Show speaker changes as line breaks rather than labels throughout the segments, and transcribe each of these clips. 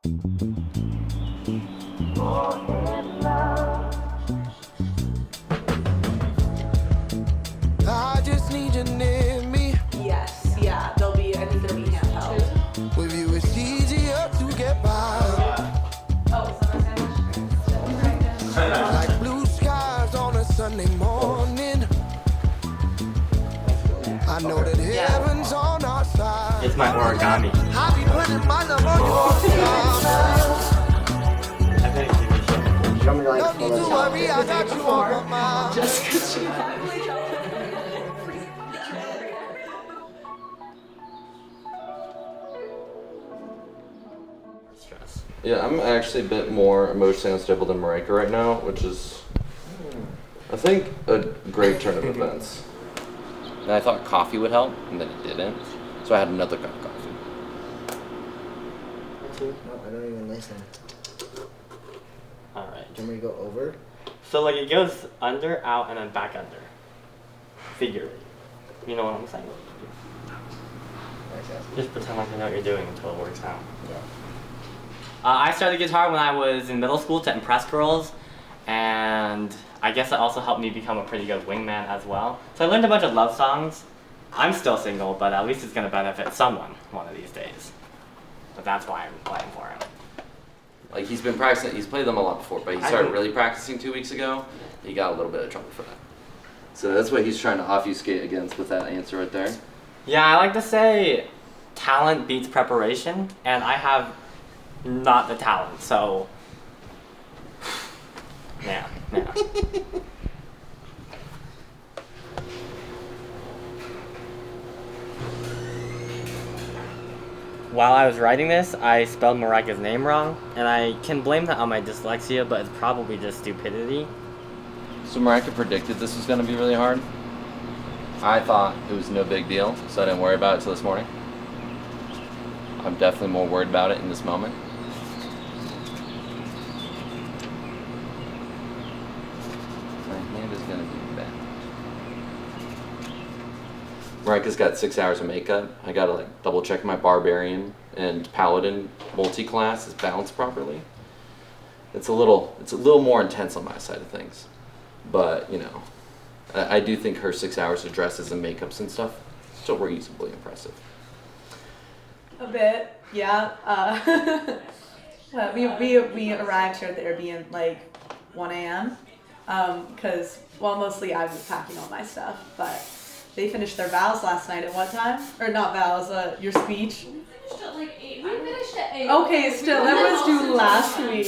I just need you near me.
Yes, yeah, they'll be, I think they'll be handheld.
With you, it's easier to get by. Like blue skies on a Sunday morning. I know that heaven's on our side.
It's my origami.
I'll be putting my love on your side. No need to worry, I got you on my mind.
Just because she
Yeah, I'm actually a bit more emotionally unstable than Marijke right now, which is, I think, a great turn of events. And I thought coffee would help, and then it didn't. So I had another cup of coffee.
No, I don't even listen.
Alright.
Do you want me to go over?
So like it goes under, out, and then back under. Figure. You know what I'm saying? Just pretend like you know what you're doing until it works out.
Yeah.
I started guitar when I was in middle school to impress girls, and I guess it also helped me become a pretty good wingman as well. So I learned a bunch of love songs. I'm still single, but at least it's going to benefit someone one of these days. But that's why I'm playing for him.
Like, he's been practicing, he's played them a lot before, but he started really practicing 2 weeks ago. He got a little bit of trouble for that. So that's what he's trying to obfuscate against with that answer right there.
Yeah, I like to say talent beats preparation, and I have not the talent, so yeah. While I was writing this, I spelled Marijke's name wrong, and I can blame that on my dyslexia, but it's probably just stupidity.
So Marijke predicted this was going to be really hard. I thought it was no big deal, so I didn't worry about it till this morning. I'm definitely more worried about it in this moment. My hand is going to be bad. Marijke's got 6 hours of makeup. I got to like double check my Barbarian and Paladin multi-class is balanced properly. It's a little more intense on my side of things. But, you know, I do think her 6 hours of dresses and makeups and stuff still reasonably impressive.
A bit, yeah. We arrived here at the Airbnb like 1 a.m. Because, well, mostly I was packing all my stuff, but they finished their vows last night at what time? Or not vows, your speech?
We finished at like 8. We finished at 8.
Okay, still, that was due last week.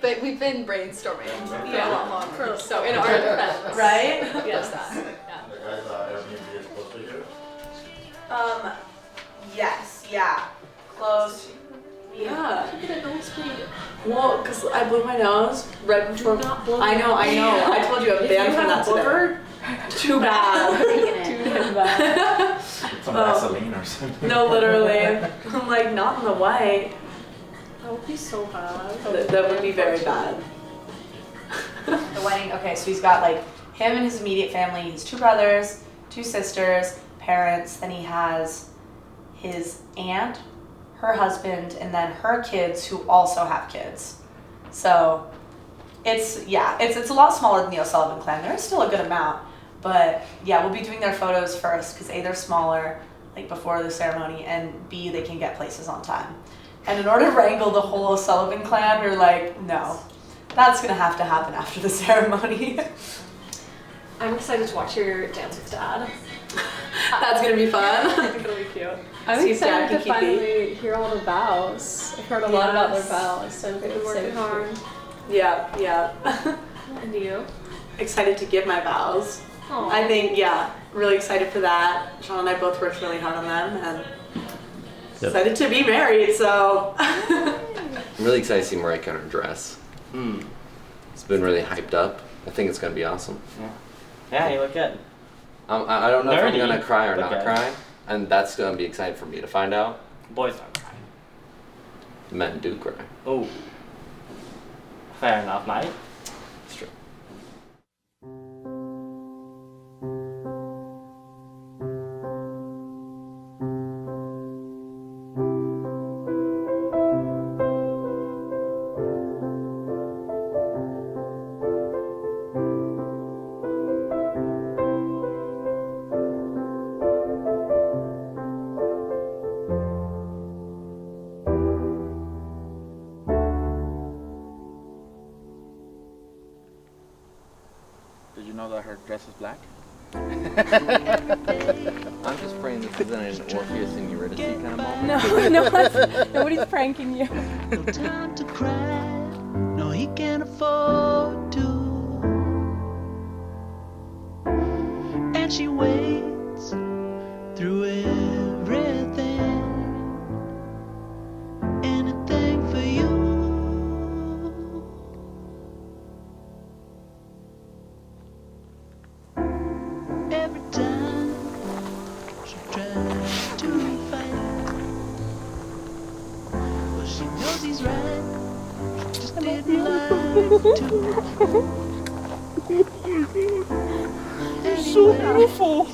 But we've been brainstorming for a lot longer. So in
our
defense,
right?
Yes, that. Yeah.
Yes, yeah. Close. Yeah.
Get a nose bleed.
Well, because I blew my nose right before. I know. I told you I'm banned from that today. Too bad. Too bad.
Some Vaseline or something.
No, literally. I'm like, not in the white.
That would be so bad.
That would be very bad. The wedding, okay, so he's got like him and his immediate family. He's 2 brothers, 2 sisters, parents. Then he has his aunt, her husband, and then her kids who also have kids. So it's a lot smaller than the O'Sullivan clan. There's still a good amount, but yeah, we'll be doing their photos first because A, they're smaller, like before the ceremony, and B, they can get places on time. And in order to wrangle the whole O'Sullivan clan, we're like, no, that's gonna have to happen after the ceremony.
I'm excited to watch your dance with Dad.
That's gonna be fun.
I think it'll be cute. I'm excited to finally hear all the vows. I've heard a lot about their vows, so
They've been working hard.
cute.
Yeah.
And you?
Excited to give my vows.
Aww.
I think, really excited for that. Sean and I both worked really hard on them, and excited to be married, so.
I'm really excited to see Marijke in her dress. It's been really hyped up. I think it's going to be awesome.
Yeah, you look good.
I don't know if I'm
Nerdy,
going to cry or
but
not
good.
cry, and that's going to be exciting for me to find out.
Boys don't cry.
Men do cry.
Oh. Fair enough, mate.
It's true.
dress as black?
I'm just praying this isn't an Orpheus and Eurydice kind of moment.
Nobody's pranking you.
No time to cry. No, he can't afford to. And she waits through everything. Anything for you. Every time she tries to fight, well, she knows he's right. She just didn't like to. It's so beautiful.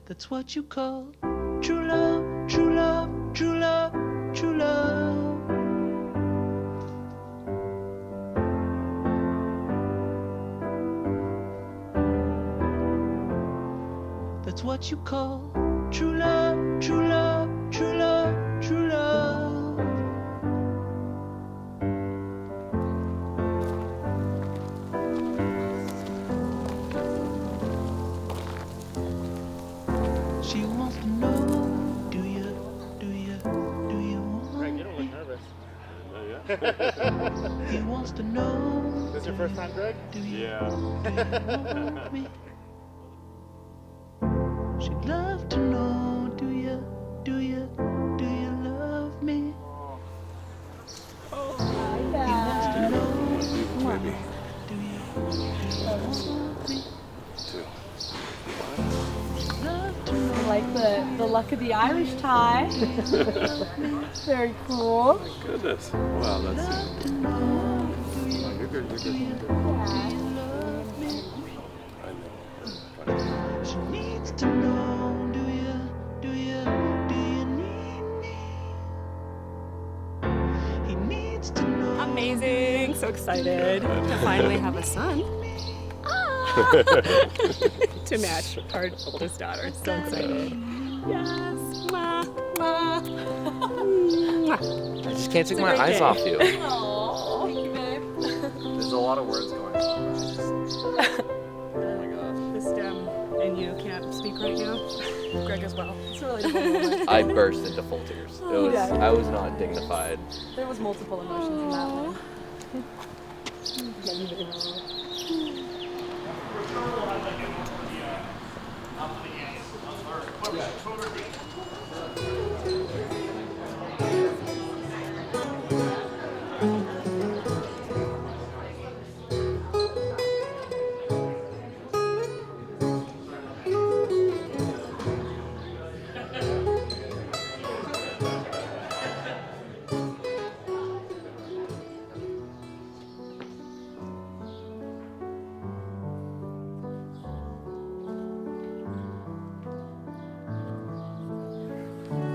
That's what you call true love, true love, true love, true love. That's what you call true love, true love, true love, true love. She wants to know, do you want
Greg, you don't look nervous.
He wants to know.
This your first time, Greg?
Do you
Yeah.
want me? She'd love to know, do you love me? He wants to know,
Maybe.
do you want me?
Two.
She'd love to know.
I like the luck of the Irish tie. Very cool.
Goodness. Wow, that's.
Love to know,
Oh, you're good. You're good. You're good.
do you love me?
I know.
She needs to know, do you need me? He needs to know.
Amazing. So excited to finally have a son. To match our oldest daughter. So excited. Yes. Mwah, mwah. Mwah.
I just can't take
It's a
my
great
eyes
day.
off you.
Aw, thank you, babe.
There's a lot of words going on. Oh my gosh.
Just and you can't speak right now. Greg as well. It's a really difficult moment.
I burst into full tears.
Yeah.
I was not dignified.
There was multiple emotions in that one.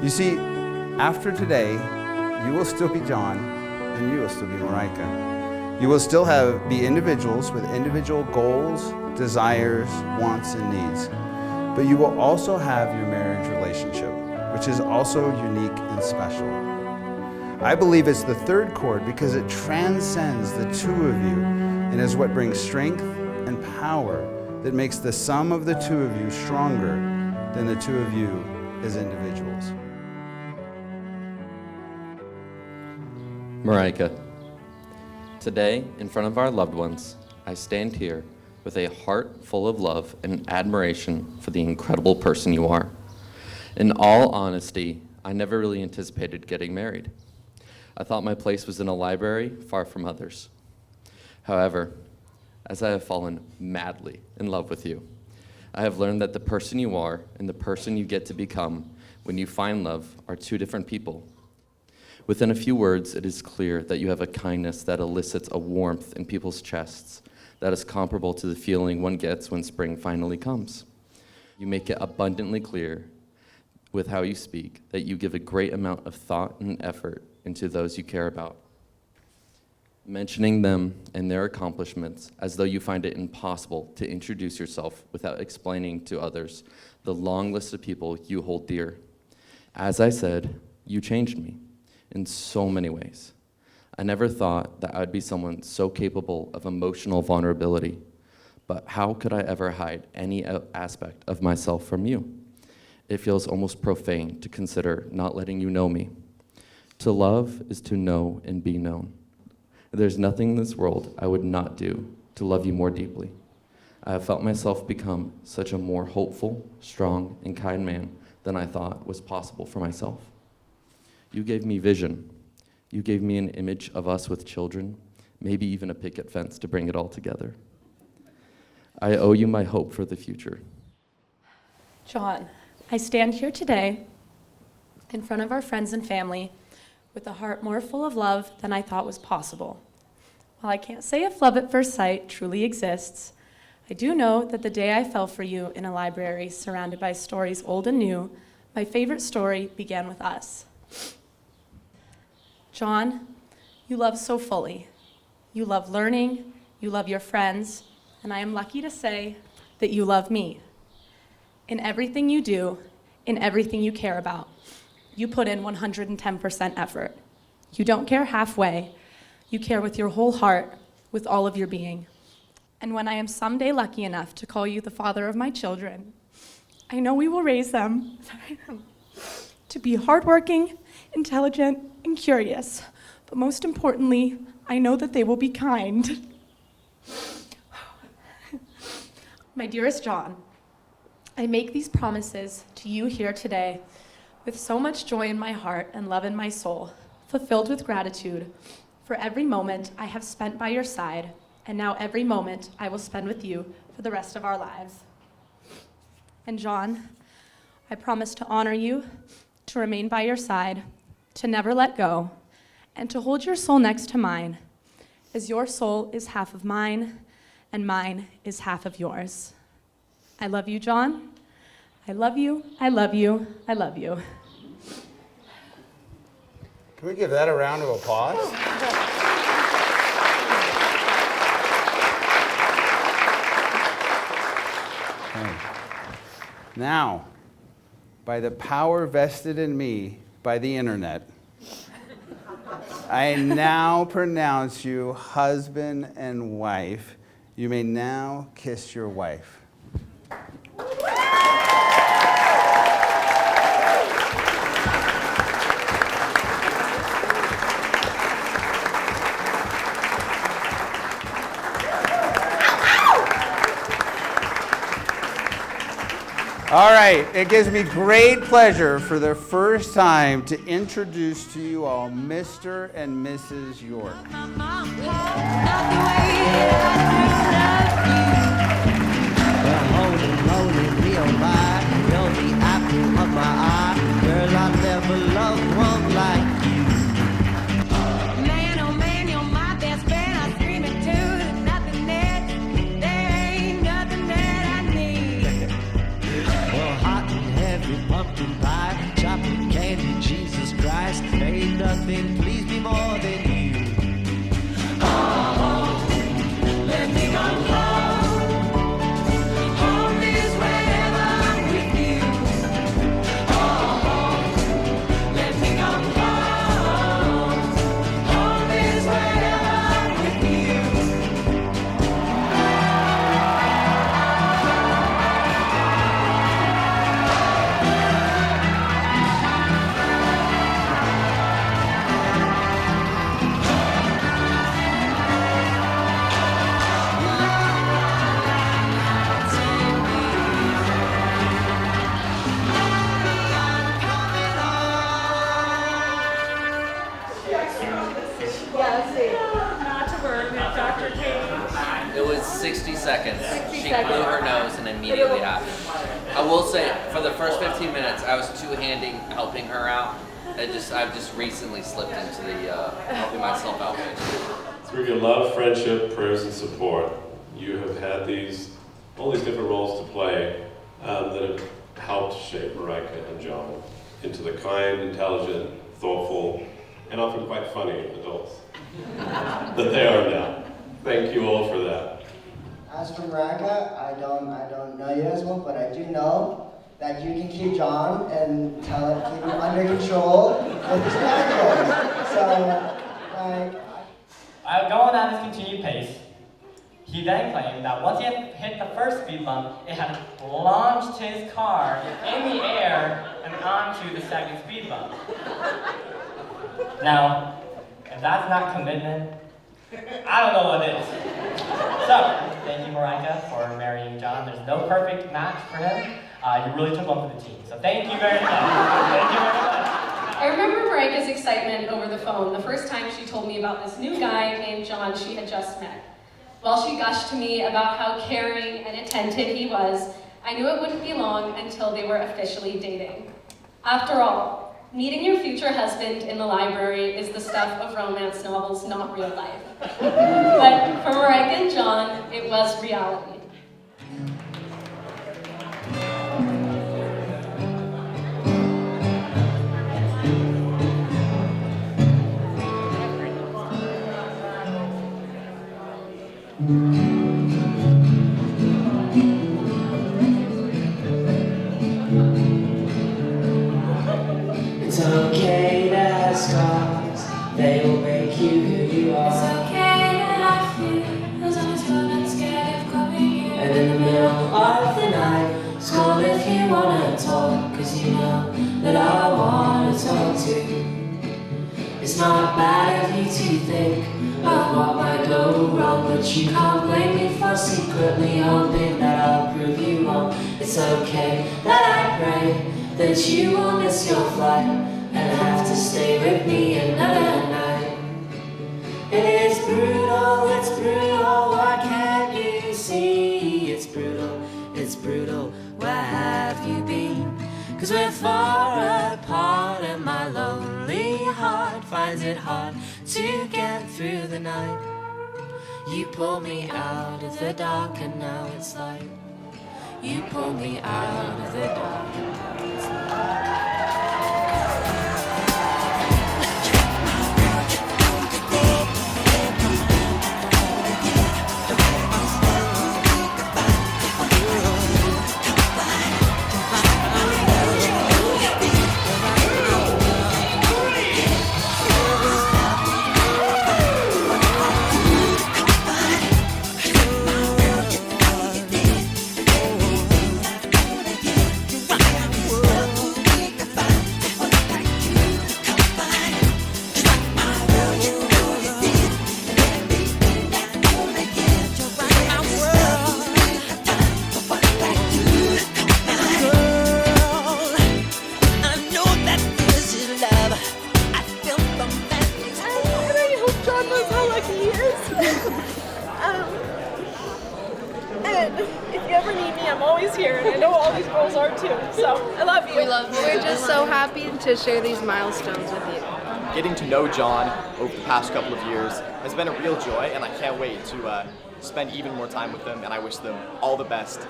You see, after today, you will still be John, and you will still be Marijke. You will still be individuals with individual goals, desires, wants, and needs. But you will also have your marriage relationship, which is also unique and special. I believe it's the third chord because it transcends the two of you and is what brings strength and power that makes the sum of the two of you stronger than the two of you as individuals.
Marijke, today, in front of our loved ones, I stand here with a heart full of love and admiration for the incredible person you are. In all honesty, I never really anticipated getting married. I thought my place was in a library far from others. However, as I have fallen madly in love with you, I have learned that the person you are and the person you get to become when you find love are two different people. Within a few words, it is clear that you have a kindness that elicits a warmth in people's chests that is comparable to the feeling one gets when spring finally comes. You make it abundantly clear with how you speak that you give a great amount of thought and effort into those you care about. mentioning them and their accomplishments as though you find it impossible to introduce yourself without explaining to others the long list of people you hold dear. As I said, you changed me in so many ways. I never thought that I would be someone so capable of emotional vulnerability, but how could I ever hide any aspect of myself from you? It feels almost profane to consider not letting you know me. To love is to know and be known. There's nothing in this world I would not do to love you more deeply. I have felt myself become such a more hopeful, strong, and kind man than I thought was possible for myself. You gave me vision. You gave me an image of us with children, maybe even a picket fence to bring it all together. I owe you my hope for the future.
John, I stand here today in front of our friends and family with a heart more full of love than I thought was possible. While I can't say if love at first sight truly exists, I do know that the day I fell for you in a library surrounded by stories old and new, my favorite story began with us. John, you love so fully. You love learning, you love your friends, and I am lucky to say that you love me. In everything you do, in everything you care about, you put in 110% effort. You don't care halfway. You care with your whole heart, with all of your being. And when I am someday lucky enough to call you the father of my children, I know we will raise them to be hardworking, intelligent, and curious. But most importantly, I know that they will be kind. My dearest John, I make these promises to you here today with so much joy in my heart and love in my soul, fulfilled with gratitude for every moment I have spent by your side, and now every moment I will spend with you for the rest of our lives. And John, I promise to honor you, to remain by your side, to never let go, and to hold your soul next to mine, as your soul is half of mine, and mine is half of yours. I love you, John. I love you, I love you, I love you.
Can we give that a round of applause? Okay. Now, by the power vested in me by the internet, I now pronounce you husband and wife. You may now kiss your wife. All right, it gives me great pleasure for the first time to introduce to you all Mr. and Mrs. York.
Girl, I never loved one like you. Man, oh man, you're my best friend. I scream it too. There's nothing that, there ain't nothing that I need. Well, hot and heavy pumpkin pie, chocolate candy, Jesus Christ. There ain't nothing please me more than you. Oh, let me go home. Home is wherever I'm with you.
It was 60 seconds. She blew her nose and immediately happened. I will say, for the first 15 minutes, I was two-handing helping her out. I've just recently slipped into the helping myself out phase.
Through your love, friendship, prayers, and support, you have had all these different roles to play that have helped shape Marijke and John into the kind, intelligent, thoughtful, and often quite funny adults. that they are now. Thank you all for that.
As for Marijke, I don't know you as well, but I do know that you can keep John and keep him under control with his medical. So,
Going at his continued pace, he then claimed that once he had hit the first speed bump, it had launched his car in the air and onto the second speed bump. Now, if that's not commitment, I don't know what is. So, thank you, Marijke, for marrying John. There's no perfect match for him. You really took one for the team. So thank you very much. Thank you very much.
I remember Marijke's excitement over the phone the first time she told me about this new guy named John she had just met. While she gushed to me about how caring and attentive he was, I knew it wouldn't be long until they were officially dating. After all, meeting your future husband in the library is the stuff of romance novels, not real life. But for Marijke and John, it was reality.
It's okay to have scars, they will make you who you are. It's okay to have fear, as long as you're not scared of coming here. And in the middle of the night, call if you wanna talk, cause you know that I wanna talk to. It's not bad of you to think of what might go wrong, but you can't blame me for secretly hoping that I'll prove you wrong. It's okay that I pray that you will miss your flight and have to stay with me another night. It is brutal, what can't you see? It's brutal, where have you been? Cause we're far apart and my lonely heart finds it hard to get through the night. You pull me out of the dark and now it's light. You pull me out of the dark and now it's light.
We're just so happy to share these milestones with you.
Getting to know John over the past couple of years has been a real joy, and I can't wait to spend even more time with them, and I wish them all the best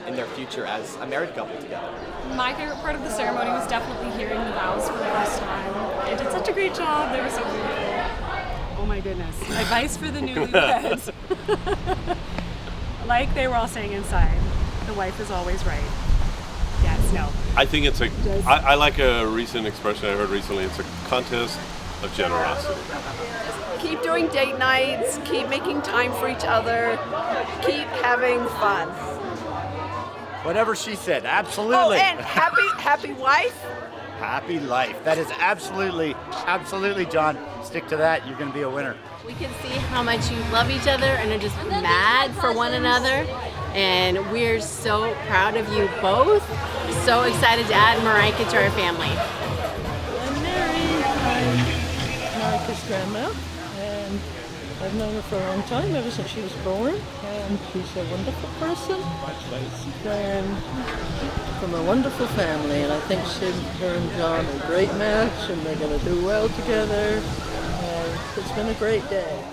in their future as a married couple together.
My favorite part of the ceremony was definitely hearing the vows for the first time. They did such a great job. They were so beautiful. Oh my goodness. Advice for the newlyweds. Like they were all saying inside, the wife is always right. Yes, no.
I think it's I like a recent expression I heard recently. It's a contest of generosity.
Keep doing date nights, keep making time for each other, keep having fun.
Whatever she said, absolutely.
Oh, and happy wife?
Happy life. That is absolutely, John. Stick to that. You're going to be a winner.
We can see how much you love each other and are just mad for one another. And we're so proud of you both. So excited to add Marijke to our family.
I'm Mary. I'm Marijke's grandma. And I've known her for a long time, ever since she was born. And she's a wonderful person. And from a wonderful family. And I think her and John are a great match. And they're going to do well together. And it's been a great day.